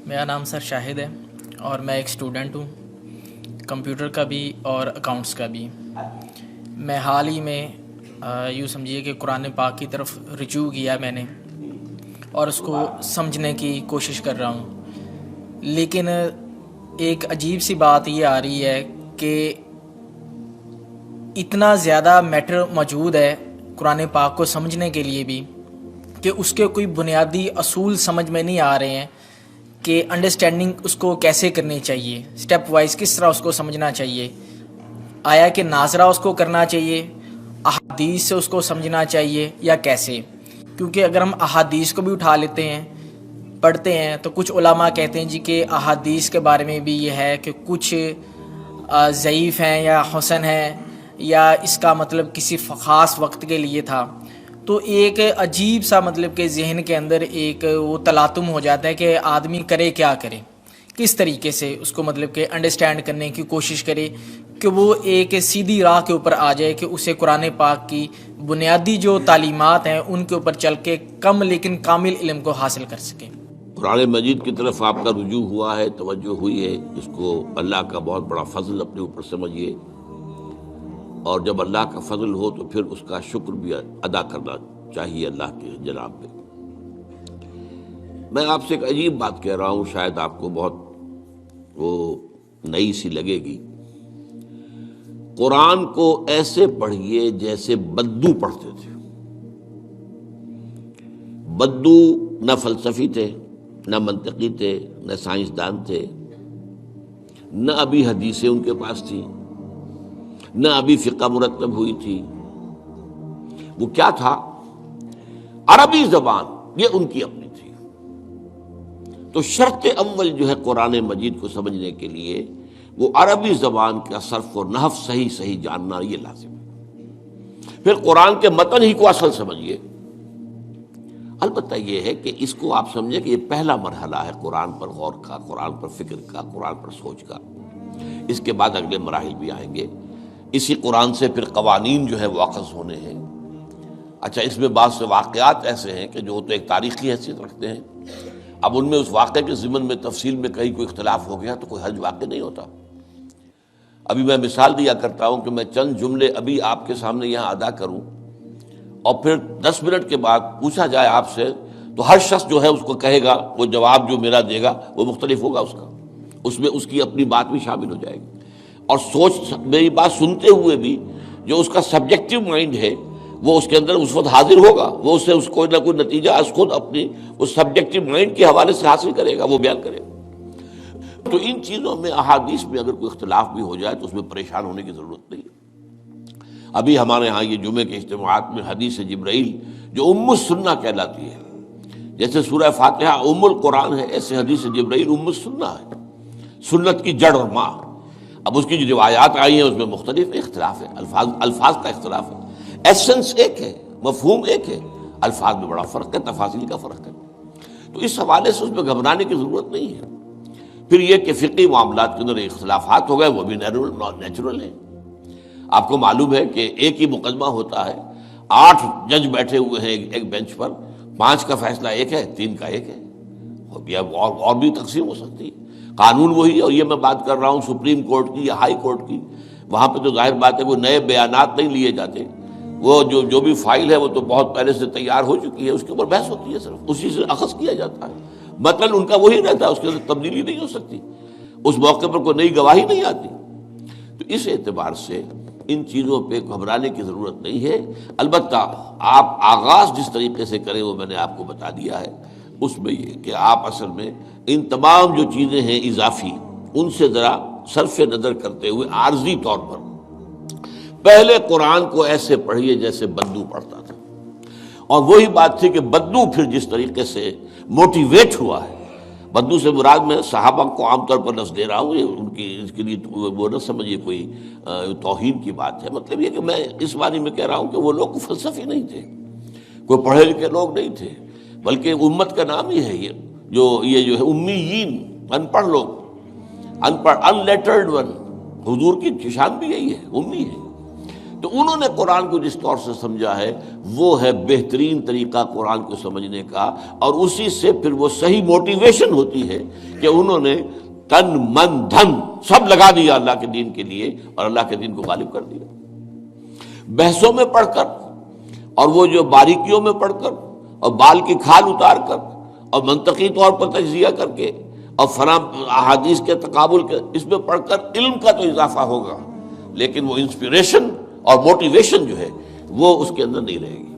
میرا نام سر شاہد ہے اور میں ایک اسٹوڈنٹ ہوں، کمپیوٹر کا بھی اور اکاؤنٹس کا بھی۔ میں حال ہی میں یوں سمجھیے کہ قرآن پاک کی طرف رجوع کیا میں نے اور اس کو سمجھنے کی کوشش کر رہا ہوں، لیکن ایک عجیب سی بات یہ آ رہی ہے کہ اتنا زیادہ میٹر موجود ہے قرآن پاک کو سمجھنے کے لیے بھی کہ اس کے کوئی بنیادی اصول سمجھ میں نہیں آ رہے ہیں کہ انڈرسٹینڈنگ اس کو کیسے کرنی چاہیے، سٹیپ وائز کس طرح اس کو سمجھنا چاہیے، آیا کہ ناظرہ اس کو کرنا چاہیے، احادیث سے اس کو سمجھنا چاہیے یا کیسے؟ کیونکہ اگر ہم احادیث کو بھی اٹھا لیتے ہیں پڑھتے ہیں تو کچھ علماء کہتے ہیں جی کہ احادیث کے بارے میں بھی یہ ہے کہ کچھ ضعیف ہیں یا حسن ہیں یا اس کا مطلب کسی خاص وقت کے لیے تھا۔ تو ایک عجیب سا مطلب کہ ذہن کے اندر ایک وہ تلاطم ہو جاتا ہے کہ آدمی کرے کیا کرے، کس طریقے سے اس کو مطلب کہ انڈرسٹینڈ کرنے کی کوشش کرے کہ وہ ایک سیدھی راہ کے اوپر آ جائے کہ اسے قرآن پاک کی بنیادی جو تعلیمات ہیں ان کے اوپر چل کے کم لیکن کامل علم کو حاصل کر سکے۔ قرآن مجید کی طرف آپ کا رجوع ہوا ہے، توجہ ہوئی ہے، اس کو اللہ کا بہت بڑا فضل اپنے اوپر سمجھیے، اور جب اللہ کا فضل ہو تو پھر اس کا شکر بھی ادا کرنا چاہیے اللہ کے جناب پہ۔ میں آپ سے ایک عجیب بات کہہ رہا ہوں، شاید آپ کو بہت وہ نئی سی لگے گی۔ قرآن کو ایسے پڑھیے جیسے بدو پڑھتے تھے۔ بدو نہ فلسفی تھے، نہ منطقی تھے، نہ سائنسدان تھے، نہ ابھی حدیثیں ان کے پاس تھی، نہ ابھی فقہ مرتب ہوئی تھی۔ وہ کیا تھا؟ عربی زبان، یہ ان کی اپنی تھی۔ تو شرط اول جو ہے قرآن مجید کو سمجھنے کے لیے وہ عربی زبان کا صرف و نحو صحیح جاننا یہ لازم ہے۔ پھر قرآن کے متن ہی کو اصل سمجھیے۔ البتہ یہ ہے کہ اس کو آپ سمجھیں کہ یہ پہلا مرحلہ ہے قرآن پر غور کا، قرآن پر فکر کا، قرآن پر سوچ کا۔ اس کے بعد اگلے مراحل بھی آئیں گے۔ اسی قرآن سے پھر قوانین جو ہے واخذ ہونے ہیں۔ اچھا، اس میں بعض سے واقعات ایسے ہیں کہ جو تو ایک تاریخی حیثیت رکھتے ہیں، اب ان میں اس واقعے کے ضمن میں تفصیل میں کہیں کوئی اختلاف ہو گیا تو کوئی حرج واقع نہیں ہوتا۔ ابھی میں مثال دیا کرتا ہوں کہ میں چند جملے ابھی آپ کے سامنے یہاں ادا کروں اور پھر 10 منٹ کے بعد پوچھا جائے آپ سے تو ہر شخص جو ہے اس کو کہے گا، وہ جواب جو میرا دے گا وہ مختلف ہوگا، اس میں اس کی اپنی بات بھی شامل ہو جائے گی۔ اور سوچ میری بات سنتے ہوئے بھی جو اس کا سبجیکٹو مائنڈ ہے وہ اس کے اندر اس وقت حاضر ہوگا، وہ اس سے اس کوئی نہ کوئی نتیجہ از خود اپنی اس سبجیکٹو مائنڈ کے حوالے سے حاصل کرے گا، وہ بیان کرے گا۔ تو ان چیزوں میں احادیث میں اگر کوئی اختلاف بھی ہو جائے تو اس میں پریشان ہونے کی ضرورت نہیں ہے۔ ابھی ہمارے ہاں یہ جمعے کے اجتماعات میں حدیث جبرائیل جو ام السنہ کہلاتی ہے، جیسے سورہ فاتحہ ام القرآن ہے، ایسے حدیث جبرائیل ام السنہ ہے، سنت کی جڑ اور ماں۔ اب اس کی جو روایات آئی ہیں اس میں مختلف اختلاف ہے، الفاظ کا اختلاف ہے، ایسنس ایک ہے، مفہوم ایک ہے، الفاظ میں بڑا فرق ہے، تفاصیل کا فرق ہے۔ تو اس حوالے سے اس میں گھبرانے کی ضرورت نہیں ہے۔ پھر یہ کہ فقہی معاملات کے اندر اختلافات ہو گئے، وہ بھی نیچرل ہیں۔ آپ کو معلوم ہے کہ ایک ہی مقدمہ ہوتا ہے، 8 جج بیٹھے ہوئے ہیں ایک بینچ پر، 5 کا فیصلہ ایک ہے، 3 کا ایک ہے، اور بھی تقسیم ہو سکتی ہے۔ قانون وہی، اور یہ میں بات کر رہا ہوں سپریم کورٹ کی یا ہائی کورٹ کی، وہاں پہ تو ظاہر بات ہے وہ نئے بیانات نہیں لیے جاتے، وہ جو بھی فائل ہے وہ تو بہت پہلے سے تیار ہو چکی ہے، اس کے اوپر بحث ہوتی ہے، صرف اسی سے اخذ کیا جاتا ہے، مطلب ان کا وہی رہتا ہے، اس کے اندر تبدیلی نہیں ہو سکتی، اس موقع پر کوئی نئی گواہی نہیں آتی۔ تو اس اعتبار سے ان چیزوں پہ گھبرانے کی ضرورت نہیں ہے۔ البتہ آپ آغاز جس طریقے سے کریں وہ میں نے آپ کو بتا دیا ہے، اس میں یہ کہ آپ اصل میں ان تمام جو چیزیں ہیں اضافی، ان سے ذرا صرف نظر کرتے ہوئے عارضی طور پر پہلے قرآن کو ایسے پڑھیے جیسے بدو پڑھتا تھا۔ اور وہی بات تھی کہ بدو پھر جس طریقے سے موٹیویٹ ہوا ہے، بدو سے مراد میں صحابہ کو عام طور پر لفظ دے رہا ہوں، یہ ان کی اس کے لیے وہ نہ سمجھیے کوئی توہین کی بات ہے، مطلب یہ کہ میں اس معنی میں کہہ رہا ہوں کہ وہ لوگ فلسفی نہیں تھے، کوئی پڑھے لکھے لوگ نہیں تھے، بلکہ امت کا نام ہی ہے یہ جو ہے امیین، ان پڑھ لوگ، ان پڑھ، ان لیٹرڈ ون، حضور کی شان بھی یہی ہے، امی ہے۔ تو انہوں نے قرآن کو جس طور سے سمجھا ہے وہ ہے بہترین طریقہ قرآن کو سمجھنے کا، اور اسی سے پھر وہ صحیح موٹیویشن ہوتی ہے کہ انہوں نے تن من دھن سب لگا دیا اللہ کے دین کے لیے اور اللہ کے دین کو غالب کر دیا۔ بحثوں میں پڑھ کر اور وہ جو باریکیوں میں پڑھ کر اور بال کی کھال اتار کر اور منطقی طور پر تجزیہ کر کے اور فلاں احادیث کے تقابل کے اس میں پڑھ کر علم کا تو اضافہ ہوگا، لیکن وہ انسپریشن اور موٹیویشن جو ہے وہ اس کے اندر نہیں رہے گی۔